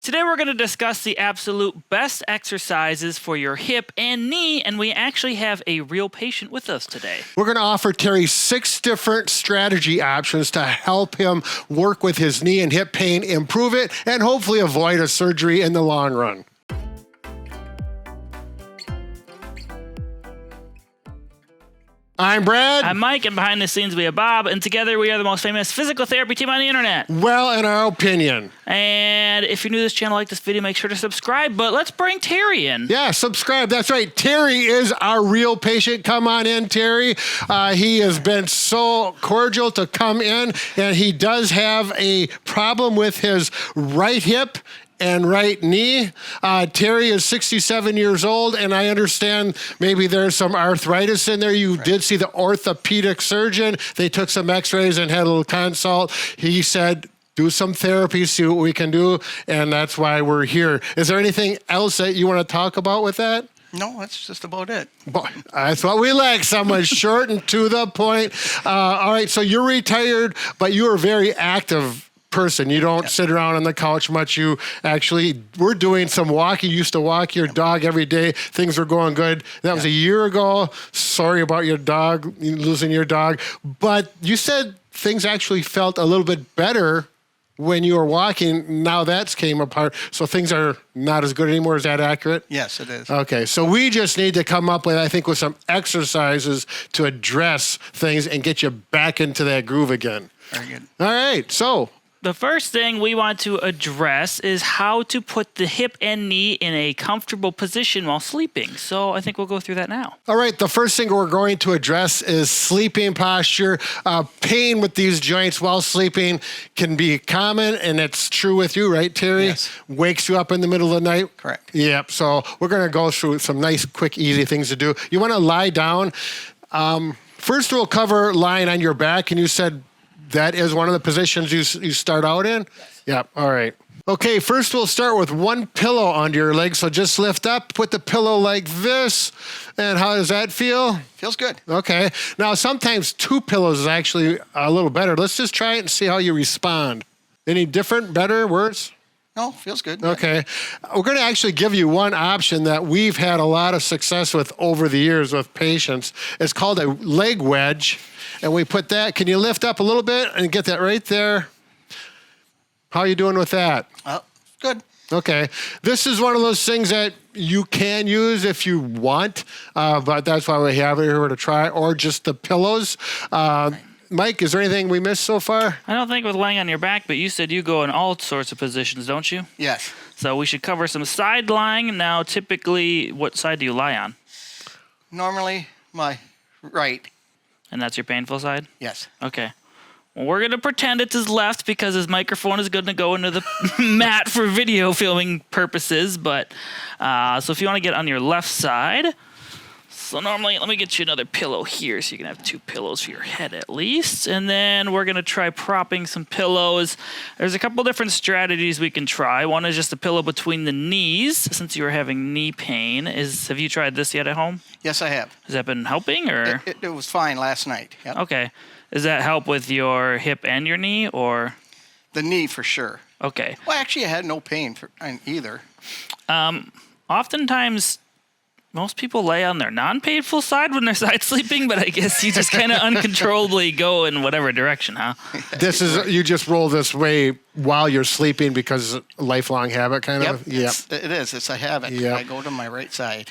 Today we're going to discuss the absolute best exercises for your hip and knee, and we actually have a real patient with us today. We're going to offer Terry 6 different strategy options to help him work with his knee and hip pain, improve it, and hopefully avoid a surgery in the long run. I'm Brad. I'm Mike, and behind the scenes we have Bob, and together we are the most famous physical therapy team on the internet. Well, in our opinion. And if you're new to this channel, like this video, make sure to subscribe, but let's bring Terry in. Yeah, subscribe. That's right. Terry is our real patient. Come on in, Terry. He has been so cordial to come in, and he does have a problem with his right hip and right knee. Terry is 67 years old, and I understand maybe there's some arthritis in there. You did see the orthopedic surgeon. They took some x-rays and had a little consult. He said, do some therapy, see what we can do, and that's why we're here. Is there anything else that you want to talk about with that? No, that's just about it. That's what we like, someone short and to the point. All right, so you're retired, but you are very active person. You don't sit around on the couch much. You actually were doing some walking. You used to walk your dog every day. Things were going good. That was a year ago. Sorry about your dog, losing your dog. But you said things actually felt a little bit better when you were walking. Now that's came apart. So things are not as good anymore. Is that accurate? Yes, it is. Okay. So we just need to come up with, I think, with some exercises to address things and get you back into that groove again. Very good. All right. So the first thing we want to address is how to put the hip and knee in a comfortable position while sleeping. So I think we'll go through that now. All right, the first thing we're going to address is sleeping posture. Pain with these joints while sleeping can be common, and it's true with you, right, Terry? Yes. Wakes you up in the middle of the night? Correct. Yep, so we're going to go through some nice, quick, easy things to do. You want to lie down. First, we'll cover lying on your back, and you said that is one of the positions you start out in? Yes. Yep, all right. Okay, first we'll start with one pillow under your leg. So just lift up, put the pillow like this. And how does that feel? Feels good. Okay. Now, sometimes 2 pillows is actually a little better. Let's just try it and see how you respond. Any different, better, worse? No, feels good. Okay. We're going to actually give you one option that we've had a lot of success with over the years with patients. It's called a leg wedge. And we put that, can you lift up a little bit and get that right there? How are you doing with that? Good. Okay. This is one of those things that you can use if you want, but that's why we have it here to try, or just the pillows. Mike, is there anything we missed so far? I don't think with laying on your back, but you said you go in all sorts of positions, don't you? Yes. So we should cover some side lying. Now, typically, what side do you lie on? Normally, my right. And that's your painful side? Yes. Okay. Well, we're going to pretend it's his left because his microphone is going to go into the mat for video filming purposes. But so if you want to get on your left side, so normally, let me get you another pillow here so you can have 2 pillows for your head at least. And then we're going to try propping some pillows. There's a couple different strategies we can try. One is just a pillow between the knees since you were having knee pain. Have you tried this yet at home? Yes, I have. Has that been helping? Or It was fine last night. Yep. Okay. Does that help with your hip and your knee or? The knee for sure. Okay. Well, actually, I had no pain in either. Oftentimes, most people lay on their non-painful side when they're side sleeping, but I guess you just kind of uncontrollably go in whatever direction, huh? This is, you just roll this way while you're sleeping because it's a lifelong habit kind of? Yep. It is. It's a habit. Yep. I go to my right side.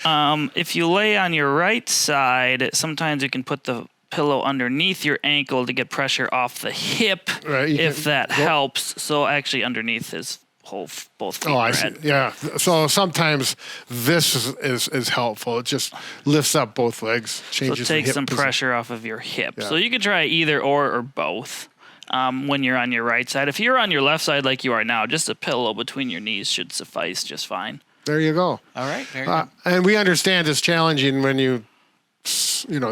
If you lay on your right side, sometimes you can put the pillow underneath your ankle to get pressure off the hip, right, if that helps. So actually underneath is both feet. Oh, I see. Yeah. So sometimes this is helpful. It just lifts up both legs, changes so it takes the hip some position. pressure off of your hip. Yeah. So you can try either or both when you're on your right side. If you're on your left side like you are now, just a pillow between your knees should suffice just fine. There you go. All right. Very good. And we understand it's challenging when you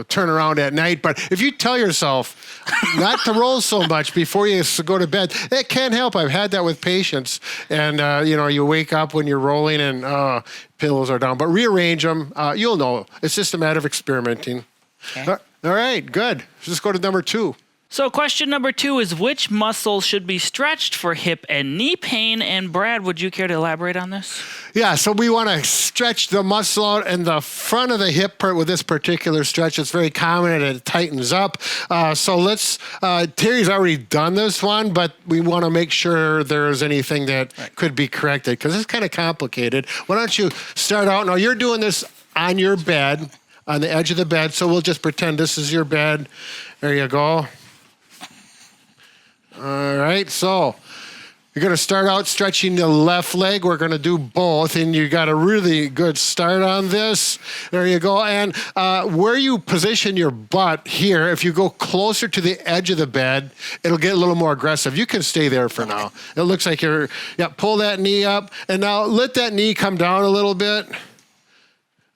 turn around at night. But if you tell yourself not to roll so much before you go to bed, it can help. I've had that with patients. And, you wake up when you're rolling and pillows are down. But rearrange them. You'll know. It's just a matter of experimenting. Okay. All right, good. Let's go to number 2. So question number 2 is which muscles should be stretched for hip and knee pain? And Brad, would you care to elaborate on this? Yeah, so we want to stretch the muscle out in the front of the hip part with this particular stretch. It's very common and it tightens up. So let's, Terry's already done this one, but we want to make sure there's anything that could be corrected because it's kind of complicated. Why don't you start out? Now you're doing this on your bed, on the edge of the bed. So we'll just pretend this is your bed. There you go. All right, so you're going to start out stretching the left leg. We're going to do both, and you got a really good start on this. There you go. And where you position your butt here, if you go closer to the edge of the bed, it'll get a little more aggressive. You can stay there for now. It looks like you're, pull that knee up, and now let that knee come down a little bit.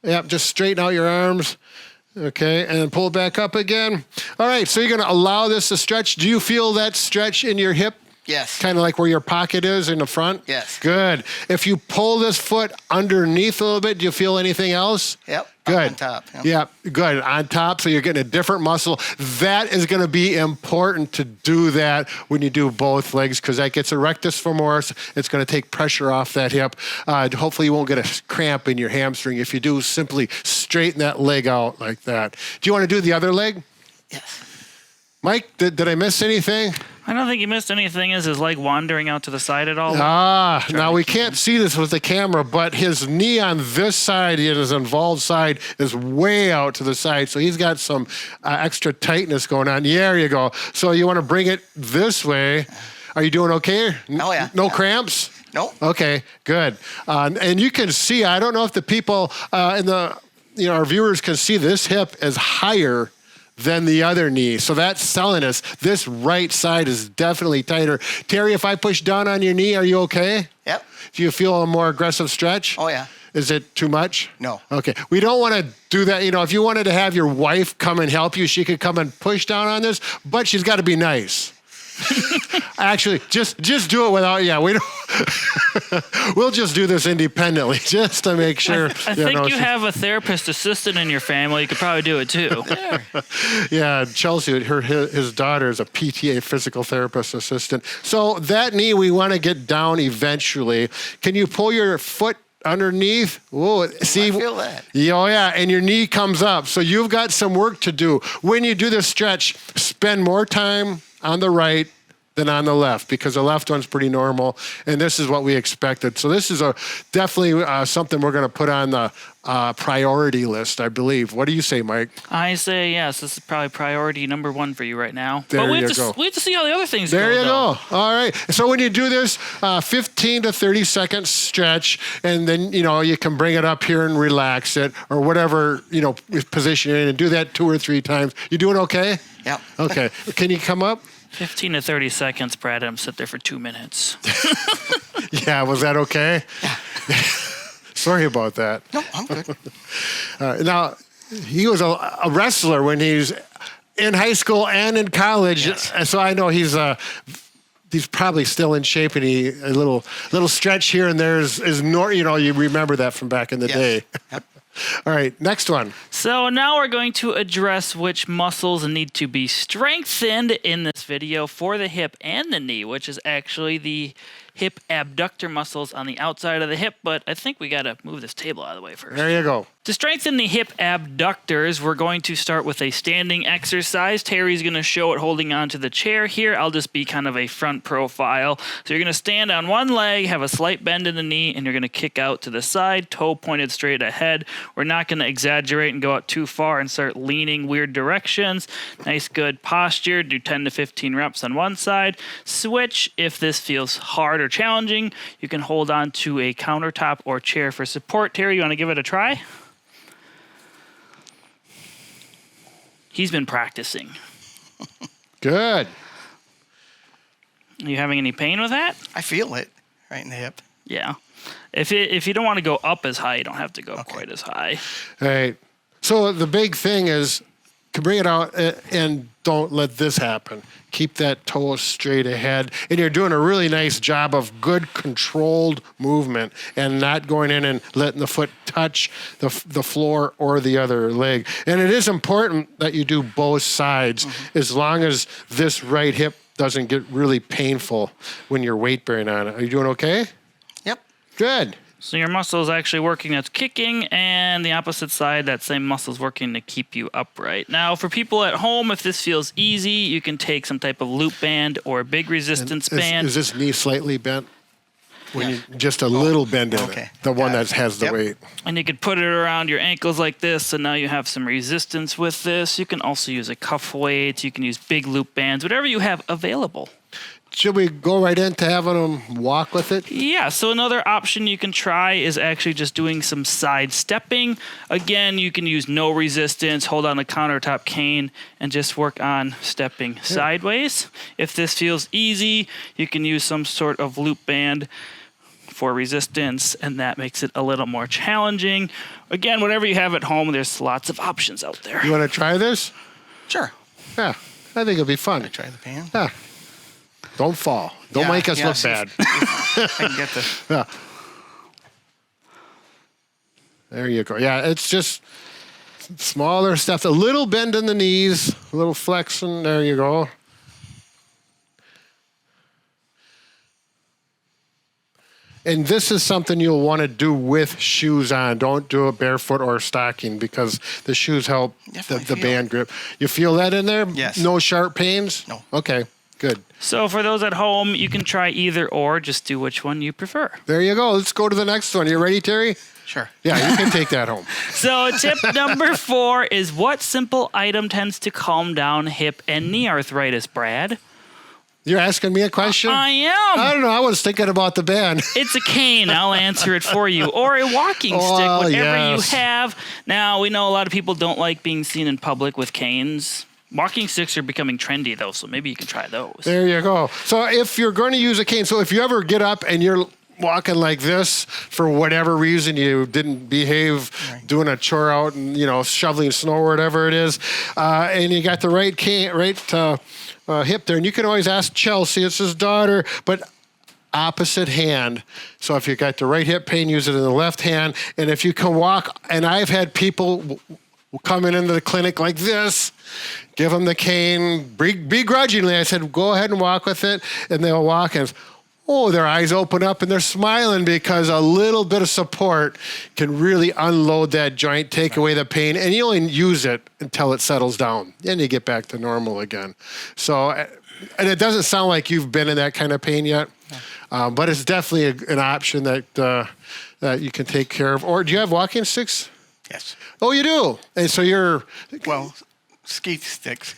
Yep, just straighten out your arms. Okay, and then pull it back up again. All right, so you're going to allow this to stretch. Do you feel that stretch in your hip? Yes. Kind of like where your pocket is in the front? Yes. Good. If you pull this foot underneath a little bit, do you feel anything else? Yep. Good. On top. Yep. Yeah, good. On top, so you're getting a different muscle. That is going to be important to do that when you do both legs because that gets a rectus femoris. It's going to take pressure off that hip. Hopefully you won't get a cramp in your hamstring. If you do, simply straighten that leg out like that. Do you want to do the other leg? Yes. Mike, did I miss anything? I don't think you missed anything. Is his leg wandering out to the side at all? Now we can't see this with the camera, but his knee on this side, his involved side, is way out to the side. So he's got some extra tightness going on. Yeah, there you go. So you want to bring it this way. Are you doing okay? Oh, yeah. No cramps? Nope. Okay, good. And you can see, I don't know if the people in the, our viewers can see this hip is higher than the other knee. So that's selling us. This right side is definitely tighter. Terry, if I push down on your knee, are you okay? Yep. Do you feel a more aggressive stretch? Oh, yeah. Is it too much? No. Okay. We don't want to do that. If you wanted to have your wife come and help you, she could come and push down on this, but she's got to be nice. Actually, just do it without. Yeah, we don't. We'll just do this independently, just to make sure. I think you have a therapist assistant in your family. You could probably do it too. Yeah, Chelsea, his daughter is a PTA, physical therapist assistant. So that knee we want to get down eventually. Can you pull your foot underneath? Whoa, see, I feel that. Oh yeah, and your knee comes up. So you've got some work to do. When you do this stretch, spend more time on the right than on the left because the left one's pretty normal, and this is what we expected. So this is definitely something we're going to put on the priority list, I believe. What do you say, Mike? I say yes. This is probably priority number 1 for you right now. There but we you have go. We have to see how the other things There go. you go. All right. So when you do this 15 to 30 second stretch, and then, you can bring it up here and relax it or whatever, position you're in and do that 2 or 3 times. You doing okay? Yep. Okay. Can you come up? 15 to 30 seconds, Brad. I'm sit there for 2 minutes. Yeah. Was that okay? Yeah. Sorry about that. No, I'm good. Now, he was a wrestler when he was in high school and in college. Yes. So I know he's probably still in shape, and a little stretch here and there is you remember that from back in the day. Yep. All right, next one. So now we're going to address which muscles need to be strengthened in this video for the hip and the knee, which is actually the hip abductor muscles on the outside of the hip. But I think we got to move this table out of the way first. There you go. To strengthen the hip abductors, we're going to start with a standing exercise. Terry's going to show it holding onto the chair here. I'll just be kind of a front profile. So you're going to stand on one leg, have a slight bend in the knee, and you're going to kick out to the side, toe pointed straight ahead. We're not going to exaggerate and go out too far and start leaning weird directions. Nice, good posture. Do 10 to 15 reps on one side. Switch. If this feels hard or challenging, you can hold on to a countertop or chair for support. Terry, you want to give it a try? He's been practicing. Good. Are you having any pain with that? I feel it right in the hip. Yeah. If you don't want to go up as high, you don't have to go quite as high. All right. So the big thing is bring it out and don't let this happen. Keep that toe straight ahead. And you're doing a really nice job of good controlled movement and not going in and letting the foot touch the floor or the other leg. And it is important that you do both sides as long as this right hip doesn't get really painful when you're weight bearing on it. Are you doing okay? Yep. Good. So your muscle is actually working that's kicking, and the opposite side, that same muscle is working to keep you upright. Now, for people at home, if this feels easy, you can take some type of loop band or a big resistance band. Is this knee slightly bent? When you just a little bend in it, the one that has the weight. And you could put it around your ankles like this, so now you have some resistance with this. You can also use a cuff weight. You can use big loop bands, whatever you have available. Should we go right into having them walk with it? Yeah, so another option you can try is actually just doing some side stepping. Again, you can use no resistance, hold on a countertop cane, and just work on stepping sideways. If this feels easy, you can use some sort of loop band for resistance, and that makes it a little more challenging. Again, whatever you have at home, there's lots of options out there. You want to try this? Sure. Yeah, I think it'll be fun. Try the band. Yeah. Don't fall. Don't make us look bad. I can get the. Yeah. There you go. Yeah, it's just smaller stuff. A little bend in the knees, a little flexion. There you go. And this is something you'll want to do with shoes on. Don't do it barefoot or stocking because the shoes help the band grip. You feel that in there? Yes. No sharp pains? No. Okay, good. So for those at home, you can try either or. Just do which one you prefer. There you go. Let's go to the next one. You ready, Terry? Sure. Yeah, you can take that home. So tip number 4 is what simple item tends to calm down hip and knee arthritis, Brad? You're asking me a question? I am. I don't know. I was thinking about the band. It's a cane. I'll answer it for you. Or a walking stick, whatever yes. you have. Now, we know a lot of people don't like being seen in public with canes. Walking sticks are becoming trendy, though, so maybe you can try those. There you go. So if you're going to use a cane, so if you ever get up and you're walking like this for whatever reason, you didn't behave doing a chore out and, shoveling snow or whatever it is, and you got the right cane, hip there, and you can always ask Chelsea, it's his daughter, but opposite hand. So if you got the right hip pain, use it in the left hand, and if you can walk, and I've had people coming into the clinic like this, give them the cane, begrudgingly. I said, go ahead and walk with it, and they'll walk, and their eyes open up and they're smiling because a little bit of support can really unload that joint, take away the pain, and you only use it until it settles down. Then you get back to normal again. So, and it doesn't sound like you've been in that kind of pain yet, but it's definitely an option that you can take care of. Or do you have walking sticks? Yes. Oh, you do? And so you're... Well... ski sticks.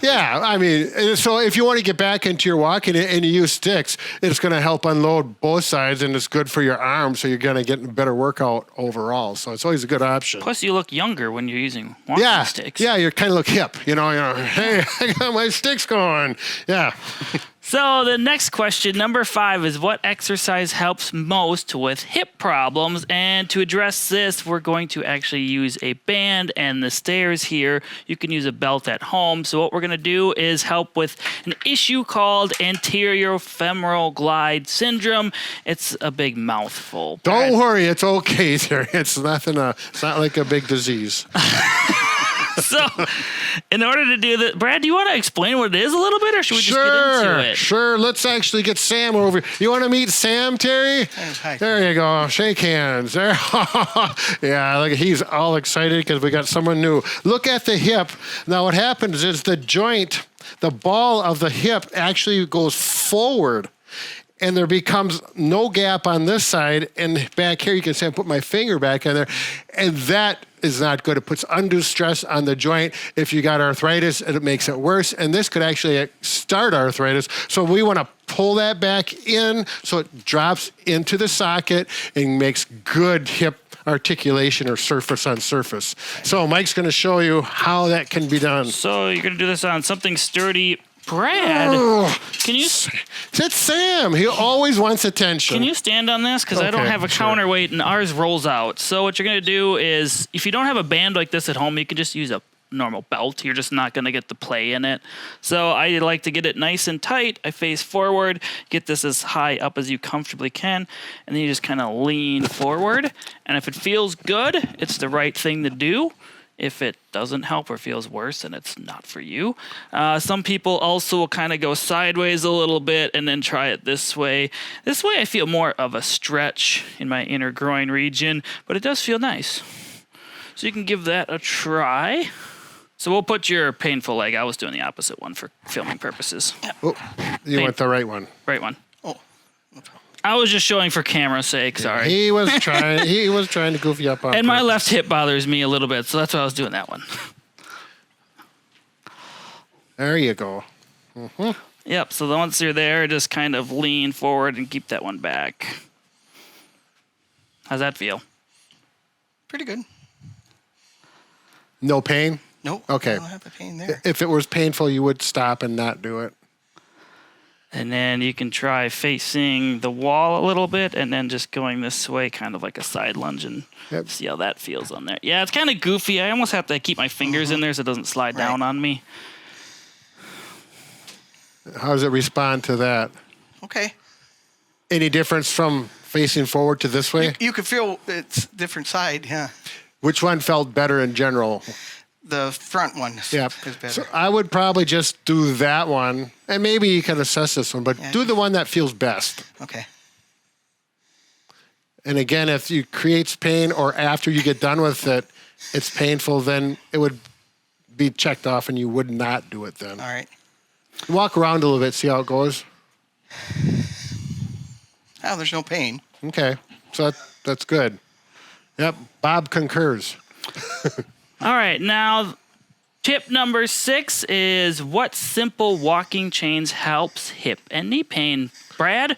Yeah, I mean, so if you want to get back into your walking and you use sticks, it's going to help unload both sides, and it's good for your arms, so you're going to get a better workout overall. So it's always a good option. Plus, you look younger when you're using walking sticks. Yeah, you kind of look hip. Hey, I got my sticks going. Yeah. So the next question, number 5, is what exercise helps most with hip problems? And to address this, we're going to actually use a band and the stairs here. You can use a belt at home. So what we're going to do is help with an issue called anterior femoral glide syndrome. It's a big mouthful. Don't worry, it's okay there. It's nothing. It's not like a big disease. So, in order to do that, Brad, do you want to explain what it is a little bit, or should we just get into it? Sure. Let's actually get Sam over. You want to meet Sam, Terry? Hi. There you go. Shake hands. There. Yeah, look, he's all excited because we got someone new. Look at the hip. Now, what happens is the joint, the ball of the hip actually goes forward. And there becomes no gap on this side, and back here you can see I put my finger back in there, and that is not good. It puts undue stress on the joint. If you got arthritis, it makes it worse, and this could actually start arthritis. So we want to pull that back in so it drops into the socket and makes good hip articulation or surface on surface. So Mike's going to show you how that can be done. So you're going to do this on something sturdy. Brad, can you... That's Sam. He always wants attention. Can you stand on this? Because I don't have a counterweight, and ours rolls out. So what you're going to do is, if you don't have a band like this at home, you can just use a normal belt. You're just not going to get the play in it. So I like to get it nice and tight. I face forward, get this as high up as you comfortably can, and then you just kind of lean forward. And if it feels good, it's the right thing to do. If it doesn't help or feels worse, then it's not for you. Some people also will kind of go sideways a little bit and then try it this way. This way I feel more of a stretch in my inner groin region, but it does feel nice. So you can give that a try. So we'll put your painful leg. I was doing the opposite one for filming purposes. Oh, you went the right one. Right one. Oh. I was just showing for camera's sake, sorry. He was trying. He was trying to goof you up on And my purpose. left hip bothers me a little bit, so that's why I was doing that one. There you go. Yep, so once you're there, just kind of lean forward and keep that one back. How's that feel? Pretty good. No pain? Nope. Okay. I don't have the pain there. If it was painful, you would stop and not do it. And then you can try facing the wall a little bit and then just going this way, kind of like a side lunge, and see how that feels on there. Yeah, it's kind of goofy. I almost have to keep my fingers in there so it doesn't slide down on me. How does it respond to that? Okay. Any difference from facing forward to this way? You could feel it's different side, yeah. Which one felt better in general? The front one is better. So I would probably just do that one, and maybe you can assess this one, but do the one that feels best. Okay. And again, if it creates pain or after you get done with it, it's painful, then it would be checked off and you would not do it then. All right. Walk around a little bit, see how it goes. Oh, there's no pain. Okay, so that's good. Yep, Bob concurs. All right, now tip number 6 is what simple walking chains helps hip and knee pain. Brad?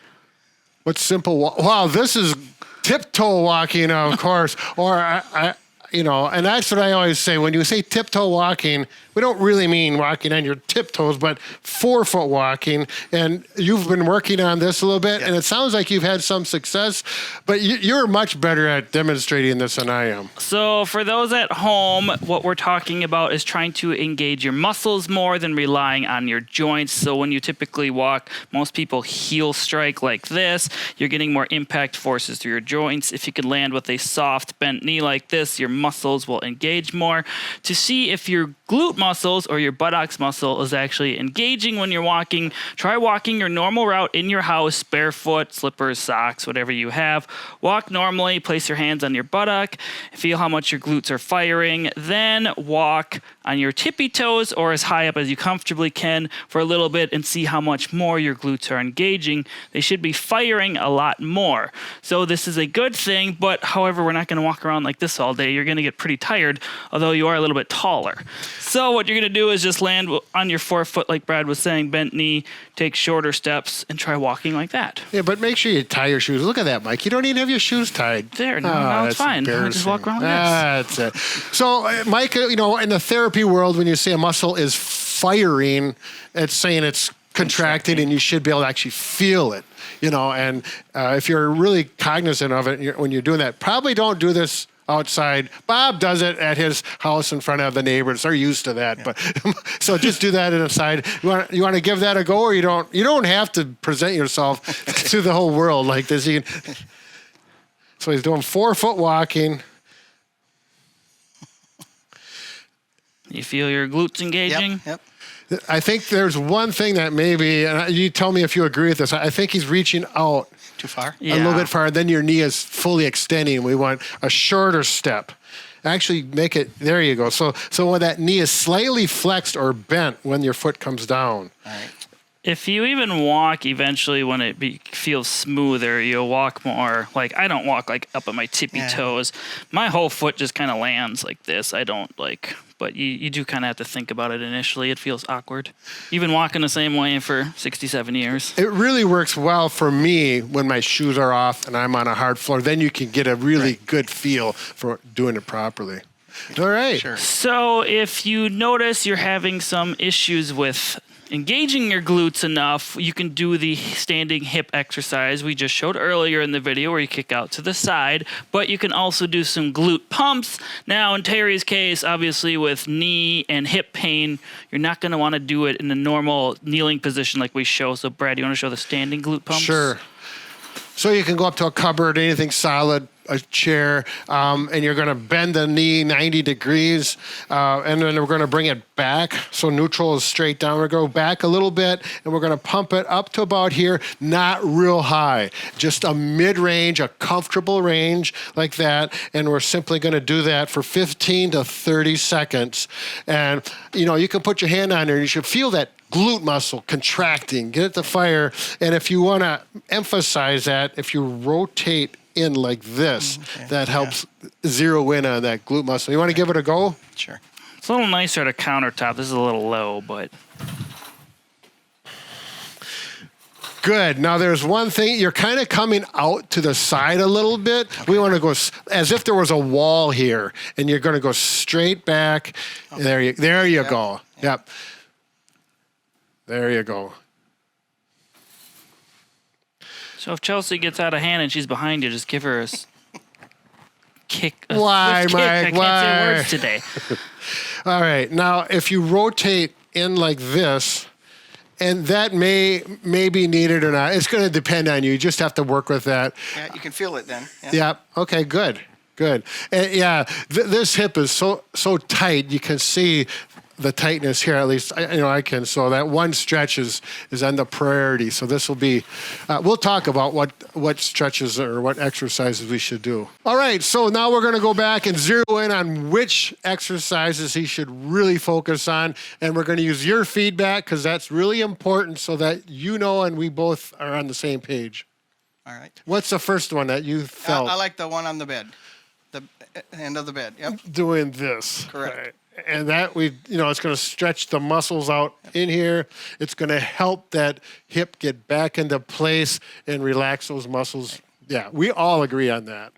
What simple wow, this is tiptoe walking, of course. Or I and that's what I always say. When you say tiptoe walking, we don't really mean walking on your tiptoes, but forefoot walking. And you've been working on this a little bit, and it sounds like you've had some success, but you're much better at demonstrating this than I am. So for those at home, what we're talking about is trying to engage your muscles more than relying on your joints. So when you typically walk, most people heel strike like this. You're getting more impact forces through your joints. If you can land with a soft bent knee like this, your muscles will engage more. To see if your glute muscles or your buttocks muscle is actually engaging when you're walking, try walking your normal route in your house, barefoot, slippers, socks, whatever you have. Walk normally, place your hands on your buttock, feel how much your glutes are firing, then walk on your tippy toes or as high up as you comfortably can for a little bit and see how much more your glutes are engaging. They should be firing a lot more. So this is a good thing, but however, we're not going to walk around like this all day. You're going to get pretty tired, although you are a little bit taller. So what you're going to do is just land on your forefoot, like Brad was saying, bent knee, take shorter steps, and try walking like that. Yeah, but make sure you tie your shoes. Look at that, Mike. You don't even have your shoes tied. There, no, it's fine. I just walk around like this. That's it. So, Mike, in the therapy world, when you say a muscle is firing, it's saying it's contracting, and you should be able to actually feel it. And if you're really cognizant of it when you're doing that, probably don't do this outside. Bob does it at his house in front of the neighbors. They're used to that. Yeah. But so just do that inside. You want to give that a go, or you don't have to present yourself to the whole world like this. So he's doing forefoot walking. You feel your glutes engaging? Yep. I think there's one thing that maybe, and you tell me if you agree with this, I think he's reaching out Too far? Yeah. a little bit far, then your knee is fully extending. We want a shorter step. Actually make it, there you go. So when that knee is slightly flexed or bent when your foot comes down. All right. If you even walk, eventually when it feels smoother, you'll walk more. Like, I don't walk like up at my tippy toes. My whole foot just kind of lands like this. I don't but you do kind of have to think about it initially. It feels awkward. You've been walking the same way for 67 years. It really works well for me when my shoes are off and I'm on a hard floor. Then you can get a really good feel for doing it properly. All right. Sure. So if you notice you're having some issues with engaging your glutes enough, you can do the standing hip exercise we just showed earlier in the video where you kick out to the side, but you can also do some glute pumps. Now, in Terry's case, obviously with knee and hip pain, you're not going to want to do it in a normal kneeling position like we show. So, Brad, you want to show the standing glute pumps? Sure. So you can go up to a cupboard, anything solid, a chair, and you're going to bend the knee 90 degrees, and then we're going to bring it back. So neutral is straight down. We're going to go back a little bit, and we're going to pump it up to about here, not real high, just a mid-range, a comfortable range like that. And we're simply going to do that for 15 to 30 seconds. And, you know, you can put your hand on there, and you should feel that glute muscle contracting, get it to fire. And if you want to emphasize that, if you rotate in like this, that helps zero in on that glute muscle. You want to give it a go? Sure. It's a little nicer at a countertop. This is a little low, but... Good. Now there's one thing, you're kind of coming out to the side a little bit. We want to go as if there was a wall here, and you're going to go straight back. There you go. Yep. There you go. So if Chelsea gets out of hand and she's behind you, just give her a kick. Why, swift kick. Mike? I can't Why? say words today. All right. Now, if you rotate in like this, and that may be needed or not, it's going to depend on you. You just have to work with that. Yeah, you can feel it then. Yeah. Okay. Good. And this hip is so tight. You can see the tightness here, at least I can. So that one stretch is on the priority. So this will be, we'll talk about what stretches or what exercises we should do. All right, so now we're going to go back and zero in on which exercises he should really focus on. And we're going to use your feedback because that's really important so that you know and we both are on the same page. All right. What's the first one that you felt? I like the one on the bed, the end of the bed. Yep. Doing this. Correct. Right. And that it's going to stretch the muscles out in here. It's going to help that hip get back into place and relax those muscles. Yeah, we all agree on that.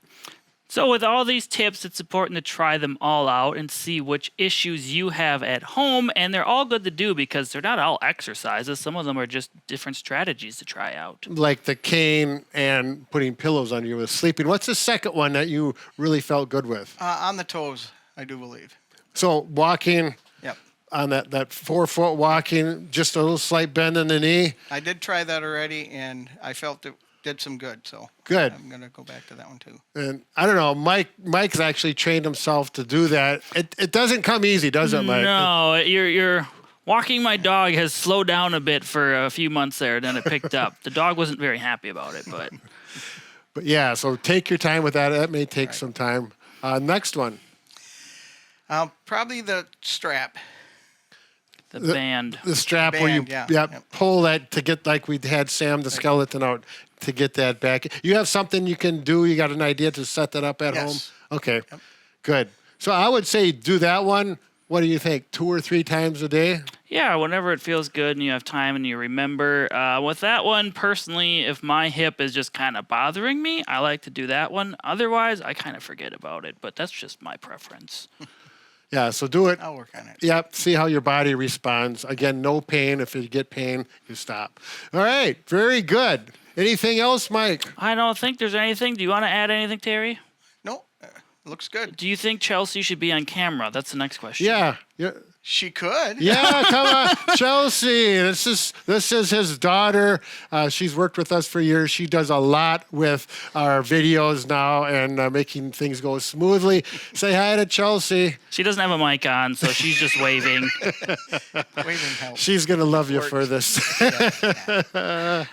So with all these tips, it's important to try them all out and see which issues you have at home. And they're all good to do because they're not all exercises. Some of them are just different strategies to try out. Like the cane and putting pillows on you with sleeping. What's the second one that you really felt good with? On the toes, I do believe. So walking on that forefoot walking, just a little slight bend in the knee. I did try that already, and I felt it did some good. So good. I'm going to go back to that one too. And I don't know, Mike's actually trained himself to do that. It doesn't come easy, does it, Mike? No, you're walking my dog has slowed down a bit for a few months there, then it picked up. The dog wasn't very happy about it, but... But yeah, so take your time with that. That may take some time. Next one. Probably the strap. The band. The strap Band, where you yeah. pull that to get, like we had Sam the skeleton out, to get that back. You have something you can do? You got an idea to set that up at home? Okay, good. So I would say do that one. What do you think? 2 or 3 times a day? Yeah, whenever it feels good and you have time and you remember. With that one, personally, if my hip is just kind of bothering me, I like to do that one. Otherwise, I kind of forget about it, but that's just my preference. Yeah, so do it. I'll work on it. Yep, see how your body responds. Again, no pain. If you get pain, you stop. All right, very good. Anything else, Mike? I don't think there's anything. Do you want to add anything, Terry? No, looks good. Do you think Chelsea should be on camera? That's the next question. Yeah. She could. Yeah, come on, Chelsea. This is his daughter. She's worked with us for years. She does a lot with our videos now and making things go smoothly. Say hi to Chelsea. She doesn't have a mic on, so she's just waving. Waving help. She's gonna love you for this.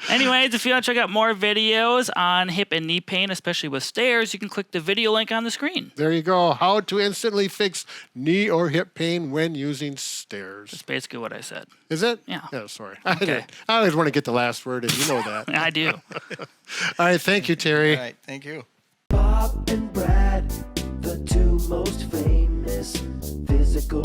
Anyways, if you want to check out more videos on hip and knee pain, especially with stairs, you can click the video link on the screen. There you go. How to instantly fix knee or hip pain when using stairs. That's basically what I said. Is it? Yeah. Yeah, sorry. Okay. I always want to get the last word in. You know that. I do. All right. Thank you, Terry. All right. Thank you. Bob and Brad, the 2 most famous physical